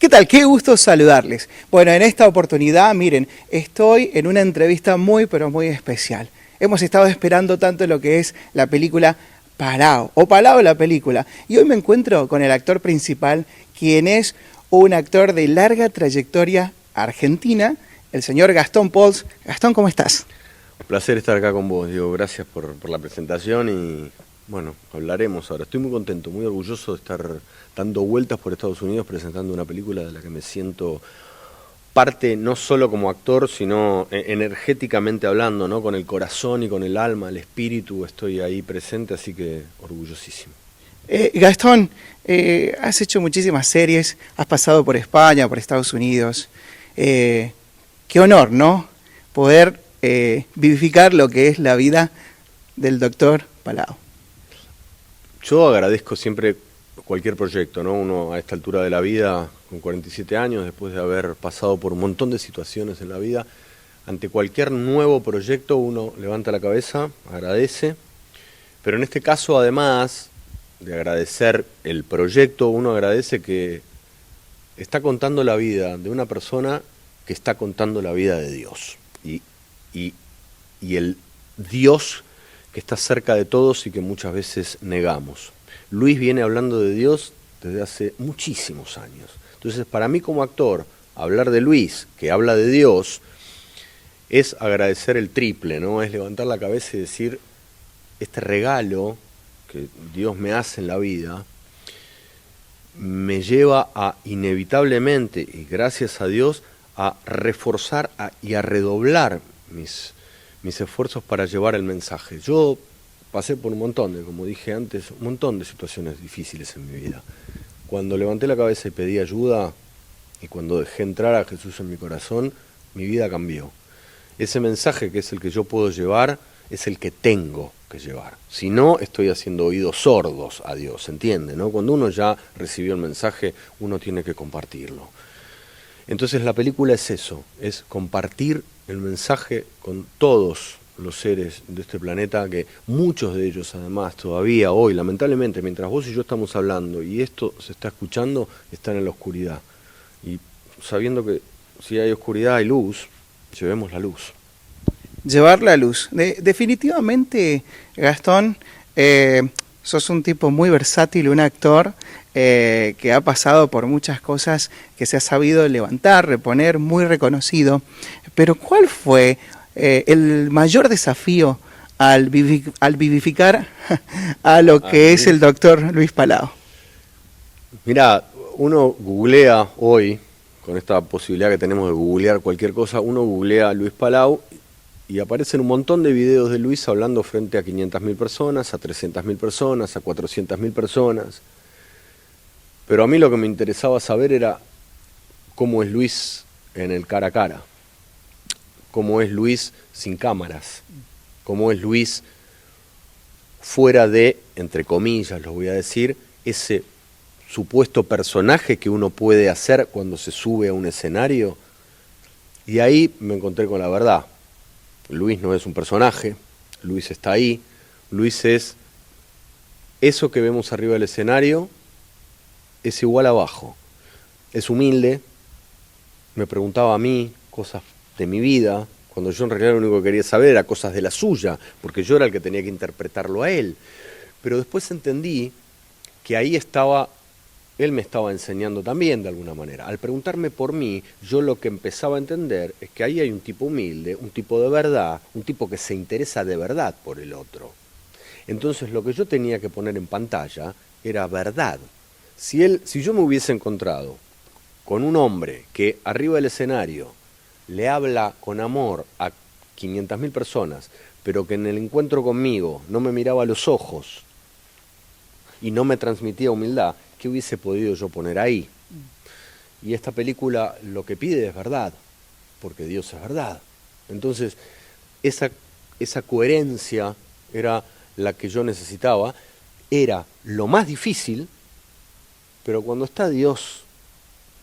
¿Qué tal? Qué gusto saludarles. Bueno, en esta oportunidad, miren, estoy en una entrevista muy, pero muy especial. Hemos estado esperando tanto lo que es la película Palao, o Palao la película. Y hoy me encuentro con el actor principal, quien es un actor de larga trayectoria argentina, el señor Gastón Pauls. Gastón, ¿cómo estás? Un placer estar acá con vos, Diego. Gracias por la presentación y bueno, hablaremos ahora. Estoy muy contento, muy orgulloso de estar dando vueltas por Estados Unidos presentando una película de la que me siento parte no solo como actor, sino energéticamente hablando, ¿no? Con el corazón y con el alma, el espíritu, estoy ahí presente, así que orgullosísimo. Gastón, has hecho muchísimas series, has pasado por España, por Estados Unidos. Qué honor, ¿no? Poder vivificar lo que es la vida del doctor Palao. Yo agradezco siempre cualquier proyecto, ¿no? Uno a esta altura de la vida, con 47 años, después de haber pasado por un montón de situaciones en la vida, ante cualquier nuevo proyecto uno levanta la cabeza, agradece, pero en este caso, además de agradecer el proyecto, uno agradece que está contando la vida de una persona que está contando la vida de Dios. Y el Dios que está cerca de todos y que muchas veces negamos. Luis viene hablando de Dios desde hace muchísimos años. Entonces, para mí como actor, hablar de Luis, que habla de Dios, es agradecer el triple, ¿no? Es levantar la cabeza y decir, este regalo que Dios me hace en la vida, me lleva a inevitablemente, y gracias a Dios, a reforzar y a redoblar mis esfuerzos para llevar el mensaje. Yo pasé por un montón como dije antes, un montón de situaciones difíciles en mi vida. Cuando levanté la cabeza y pedí ayuda, y cuando dejé entrar a Jesús en mi corazón, mi vida cambió. Ese mensaje que es el que yo puedo llevar, es el que tengo que llevar. Si no, estoy haciendo oídos sordos a Dios, ¿entiende? ¿No? Cuando uno ya recibió el mensaje, uno tiene que compartirlo. Entonces la película es eso, es compartir el mensaje con todos los seres de este planeta, que muchos de ellos además todavía hoy, lamentablemente, mientras vos y yo estamos hablando y esto se está escuchando, están en la oscuridad. Y sabiendo que si hay oscuridad hay luz, llevemos la luz. Llevar la luz. Definitivamente, Gastón, sos un tipo muy versátil, un actor que ha pasado por muchas cosas, que se ha sabido levantar, reponer, muy reconocido. Pero ¿cuál fue el mayor desafío al vivificar a lo que es el doctor Luis Palao? Mira, uno googlea hoy, con esta posibilidad que tenemos de googlear cualquier cosa, uno googlea a Luis Palao y aparecen un montón de videos de Luis hablando frente a 500.000 personas, a 300.000 personas, a 400.000 personas. Pero a mí lo que me interesaba saber era cómo es Luis en el cara a cara, cómo es Luis sin cámaras, cómo es Luis fuera de, entre comillas, lo voy a decir, ese supuesto personaje que uno puede hacer cuando se sube a un escenario. Y ahí me encontré con la verdad. Luis no es un personaje, Luis está ahí, Luis es eso que vemos arriba del escenario, es igual abajo. Es humilde, me preguntaba a mí cosas de mi vida, cuando yo en realidad lo único que quería saber era cosas de la suya, porque yo era el que tenía que interpretarlo a él. Pero después entendí que ahí estaba, él me estaba enseñando también de alguna manera. Al preguntarme por mí, yo lo que empezaba a entender es que ahí hay un tipo humilde, un tipo de verdad, un tipo que se interesa de verdad por el otro. Entonces lo que yo tenía que poner en pantalla era verdad. Si yo me hubiese encontrado con un hombre que arriba del escenario le habla con amor a 500.000 personas, pero que en el encuentro conmigo no me miraba a los ojos y no me transmitía humildad, ¿qué hubiese podido yo poner ahí? Y esta película lo que pide es verdad, porque Dios es verdad. Entonces, esa coherencia era la que yo necesitaba, era lo más difícil, pero cuando está Dios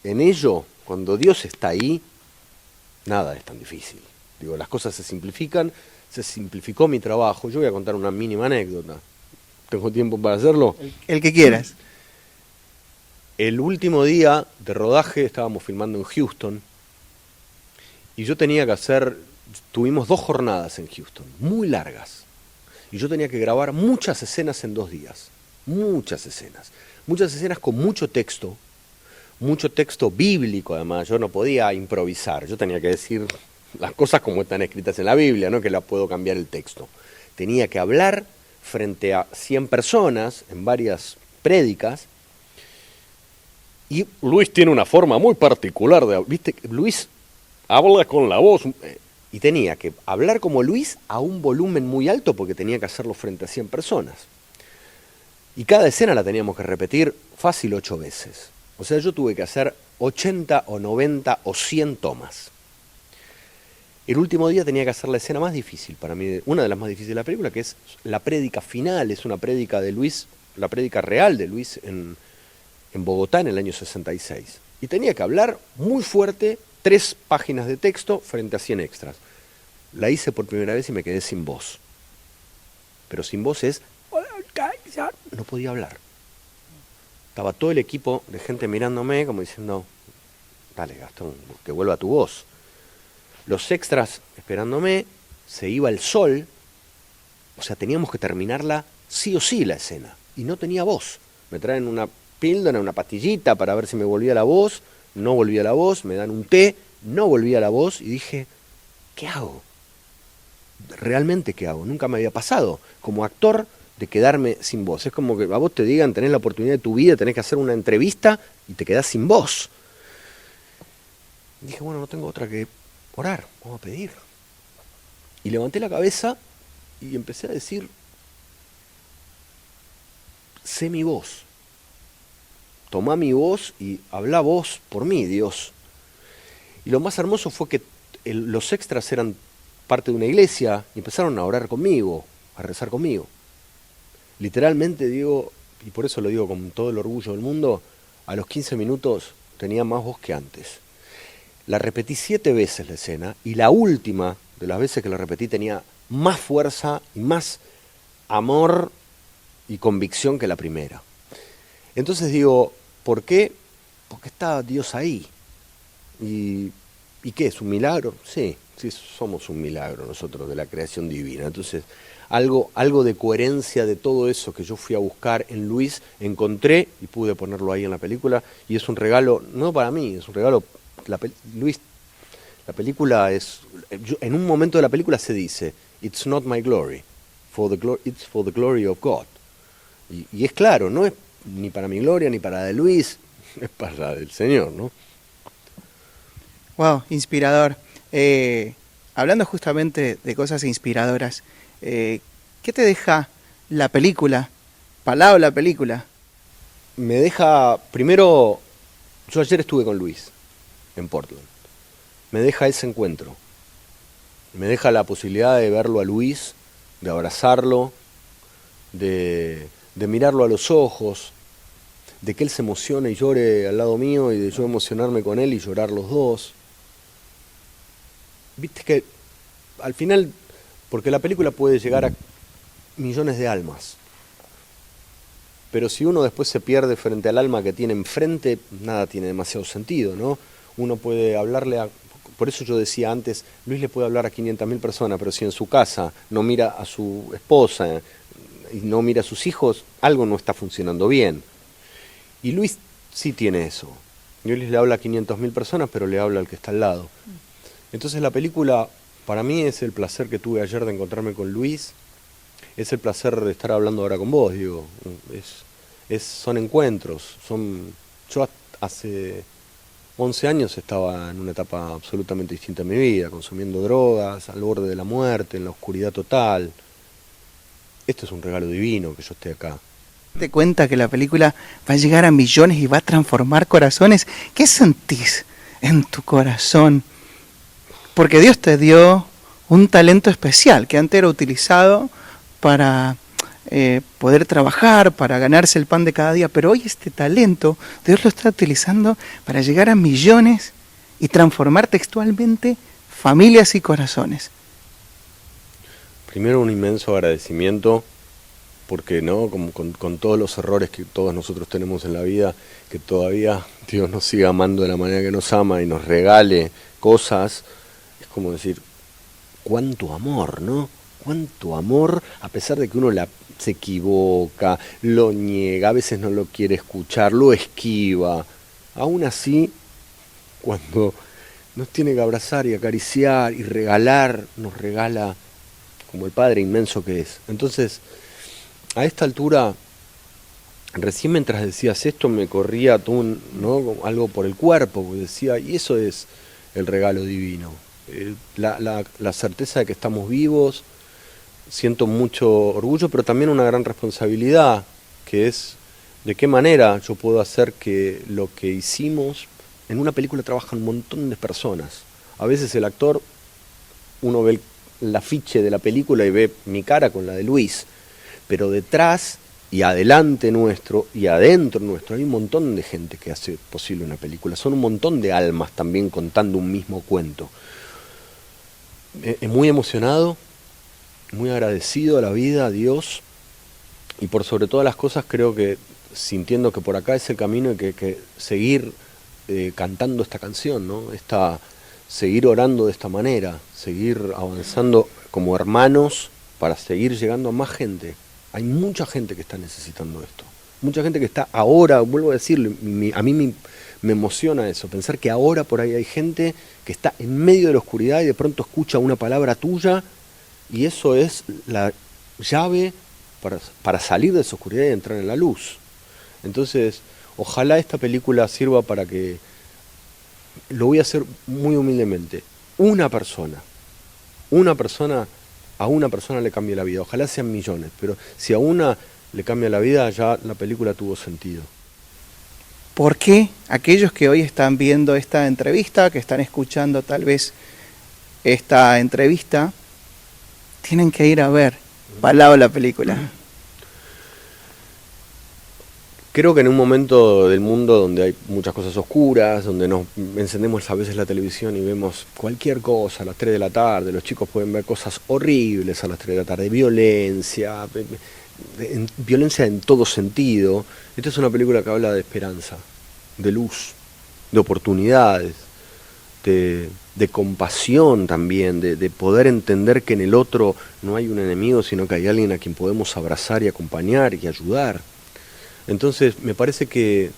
en ello, cuando Dios está ahí, nada es tan difícil. Digo, las cosas se simplifican, se simplificó mi trabajo. Yo voy a contar una mínima anécdota. ¿Tengo tiempo para hacerlo? El que quieras. el último día de rodaje estábamos filmando en Houston y yo tenía que tuvimos 2 jornadas en Houston, muy largas. Y yo tenía que grabar muchas escenas en 2 días, muchas escenas con mucho texto bíblico además. Yo no podía improvisar, yo tenía que decir las cosas como están escritas en la Biblia, no que la puedo cambiar el texto. Tenía que hablar frente a 100 personas en varias prédicas. Y Luis tiene una forma muy particular de, ¿viste? Luis habla con la voz y tenía que hablar como Luis a un volumen muy alto porque tenía que hacerlo frente a 100 personas. Y cada escena la teníamos que repetir fácil 8 veces. O sea, yo tuve que hacer 80 o 90 o 100 tomas. El último día tenía que hacer la escena más difícil para mí, una de las más difíciles de la película, que es la prédica final, es una prédica de Luis, la prédica real de Luis en Bogotá en el año 66. Y tenía que hablar muy fuerte, 3 páginas de texto frente a 100 extras. La hice por primera vez y me quedé sin voz. Pero sin voz no podía hablar. Estaba todo el equipo de gente mirándome como diciendo, dale Gastón, que vuelva tu voz. Los extras esperándome, se iba el sol, o sea, teníamos que terminarla sí o sí la escena. Y no tenía voz. Me traen una píldora, una pastillita para ver si me volvía la voz, no volvía la voz, me dan un té, no volvía la voz y dije, ¿qué hago? ¿Realmente qué hago? Nunca me había pasado como actor de quedarme sin voz. Es como que a vos te digan, tenés la oportunidad de tu vida, tenés que hacer una entrevista y te quedás sin voz. Y dije, bueno, no tengo otra que orar, vamos a pedir. Y levanté la cabeza y empecé a decir, sé mi voz. Tomá mi voz y hablá vos por mí, Dios. Y lo más hermoso fue que los extras eran parte de una iglesia y empezaron a orar conmigo, a rezar conmigo. Literalmente digo, y por eso lo digo con todo el orgullo del mundo, a los 15 minutos tenía más voz que antes. La repetí 7 veces la escena y la última de las veces que la repetí tenía más fuerza y más amor y convicción que la primera. Entonces digo, ¿por qué? Porque está Dios ahí. ¿Y qué es? ¿Un milagro? Sí, somos un milagro nosotros de la creación divina. Entonces, algo de coherencia de todo eso que yo fui a buscar en Luis, encontré y pude ponerlo ahí en la película. Y es un regalo, no para mí, es un regalo. Luis, la película es. En un momento de la película se dice, "It's not my glory, it's for the glory of God". Y es claro, no es ni para mi gloria ni para la de Luis, es para la del Señor, ¿no? Wow, inspirador. Hablando justamente de cosas inspiradoras, ¿qué te deja la película? Palao la película. Me deja, primero, yo ayer estuve con Luis en Portland. Me deja ese encuentro. Me deja la posibilidad de verlo a Luis, de abrazarlo, de mirarlo a los ojos, de que él se emocione y llore al lado mío y de yo emocionarme con él y llorar los dos. Viste que al final, porque la película puede llegar a millones de almas, pero si uno después se pierde frente al alma que tiene enfrente, nada tiene demasiado sentido, ¿no? Uno puede hablarle por eso yo decía antes, Luis le puede hablar a 500.000 personas, pero si en su casa no mira a su esposa y no mira a sus hijos, algo no está funcionando bien. Y Luis sí tiene eso. Luis le habla a 500.000 personas, pero le habla al que está al lado. Entonces la película, para mí, es el placer que tuve ayer de encontrarme con Luis, es el placer de estar hablando ahora con vos, digo, son encuentros, yo hace 11 años estaba en una etapa absolutamente distinta en mi vida, consumiendo drogas, al borde de la muerte, en la oscuridad total. Esto es un regalo divino que yo esté acá. ¿Te cuenta que la película va a llegar a millones y va a transformar corazones? ¿Qué sentís en tu corazón? Porque Dios te dio un talento especial que antes era utilizado para poder trabajar, para ganarse el pan de cada día, pero hoy este talento Dios lo está utilizando para llegar a millones y transformar textualmente familias y corazones. Primero, un inmenso agradecimiento porque no, como con todos los errores que todos nosotros tenemos en la vida, que todavía Dios nos siga amando de la manera que nos ama y nos regale cosas, es como decir, cuánto amor, ¿no? Cuánto amor, a pesar de que uno se equivoca, lo niega, a veces no lo quiere escuchar, lo esquiva. Aún así, cuando nos tiene que abrazar y acariciar y regalar, nos regala como el Padre inmenso que es. Entonces, a esta altura, recién mientras decías esto me corría todo ¿no? algo por el cuerpo, porque decía, y eso es el regalo divino. La certeza de que estamos vivos, siento mucho orgullo, pero también una gran responsabilidad, que es de qué manera yo puedo hacer que lo que hicimos, en una película trabajan un montón de personas. A veces el actor, uno ve el afiche de la película y ve mi cara con la de Luis, pero detrás y adelante nuestro y adentro nuestro hay un montón de gente que hace posible una película. Son un montón de almas también contando un mismo cuento. Muy emocionado, muy agradecido a la vida, a Dios, y por sobre todas las cosas creo que sintiendo que por acá es el camino y que seguir cantando esta canción, ¿no? Seguir orando de esta manera, seguir avanzando como hermanos para seguir llegando a más gente. Hay mucha gente que está necesitando esto, mucha gente que está ahora, vuelvo a decirlo, a mí me emociona eso, pensar que ahora por ahí hay gente que está en medio de la oscuridad y de pronto escucha una palabra tuya y eso es la llave para salir de esa oscuridad y entrar en la luz. Entonces, ojalá esta película sirva para que, lo voy a hacer muy humildemente, a una persona le cambie la vida, ojalá sean millones, pero si a una le cambia la vida, ya la película tuvo sentido. ¿Por qué aquellos que hoy están viendo esta entrevista, que están escuchando tal vez esta entrevista, tienen que ir a ver Palau la película? Creo que en un momento del mundo donde hay muchas cosas oscuras, donde nos encendemos a veces la televisión y vemos cualquier cosa a las 3 de la tarde, los chicos pueden ver cosas horribles a las 3 de la tarde, violencia en todo sentido. Esta es una película que habla de esperanza, de luz, de oportunidades, de compasión también, de poder entender que en el otro no hay un enemigo, sino que hay alguien a quien podemos abrazar y acompañar y ayudar. Entonces, me parece que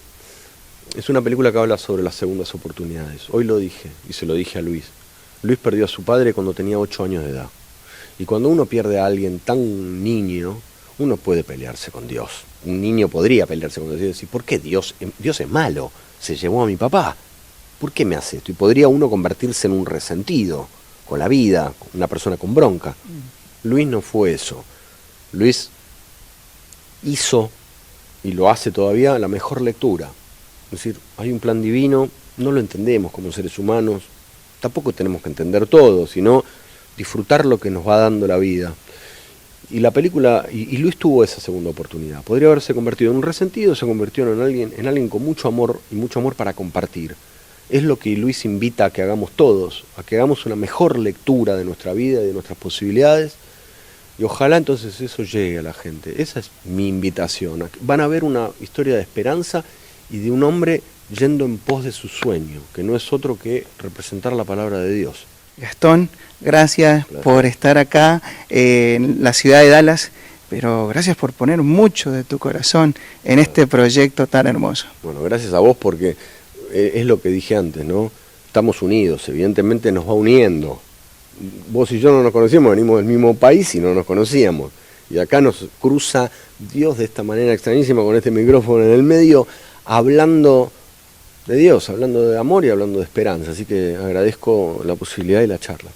es una película que habla sobre las segundas oportunidades. Hoy lo dije, y se lo dije a Luis. Luis perdió a su padre cuando tenía 8 años de edad. Y cuando uno pierde a alguien tan niño, uno puede pelearse con Dios. Un niño podría pelearse con Dios y decir, ¿por qué Dios es malo? Se llevó a mi papá. ¿Por qué me hace esto? Y podría uno convertirse en un resentido con la vida, una persona con bronca. Luis no fue eso. Luis hizo y lo hace todavía la mejor lectura. Es decir, hay un plan divino, no lo entendemos como seres humanos, tampoco tenemos que entender todo, sino disfrutar lo que nos va dando la vida. Y la película, y Luis tuvo esa segunda oportunidad. Podría haberse convertido en un resentido, se convirtió en alguien con mucho amor y mucho amor para compartir. Es lo que Luis invita a que hagamos todos, a que hagamos una mejor lectura de nuestra vida y de nuestras posibilidades. Y ojalá entonces eso llegue a la gente. Esa es mi invitación. Van a ver una historia de esperanza y de un hombre yendo en pos de su sueño, que no es otro que representar la palabra de Dios. Gastón, gracias por estar acá en la ciudad de Dallas, pero gracias por poner mucho de tu corazón en este proyecto tan hermoso. Bueno, gracias a vos porque es lo que dije antes, ¿no? Estamos unidos, evidentemente nos va uniendo. Vos y yo no nos conocíamos, venimos del mismo país y no nos conocíamos. Y acá nos cruza Dios de esta manera extrañísima con este micrófono en el medio, hablando de Dios, hablando de amor y hablando de esperanza. Así que agradezco la posibilidad y la charla.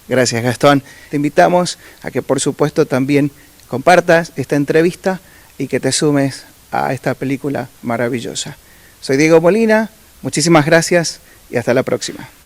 Gracias, Gastón. Te invitamos a que por supuesto también compartas esta entrevista y que te sumes a esta película maravillosa. Soy Diego Molina, muchísimas gracias y hasta la próxima.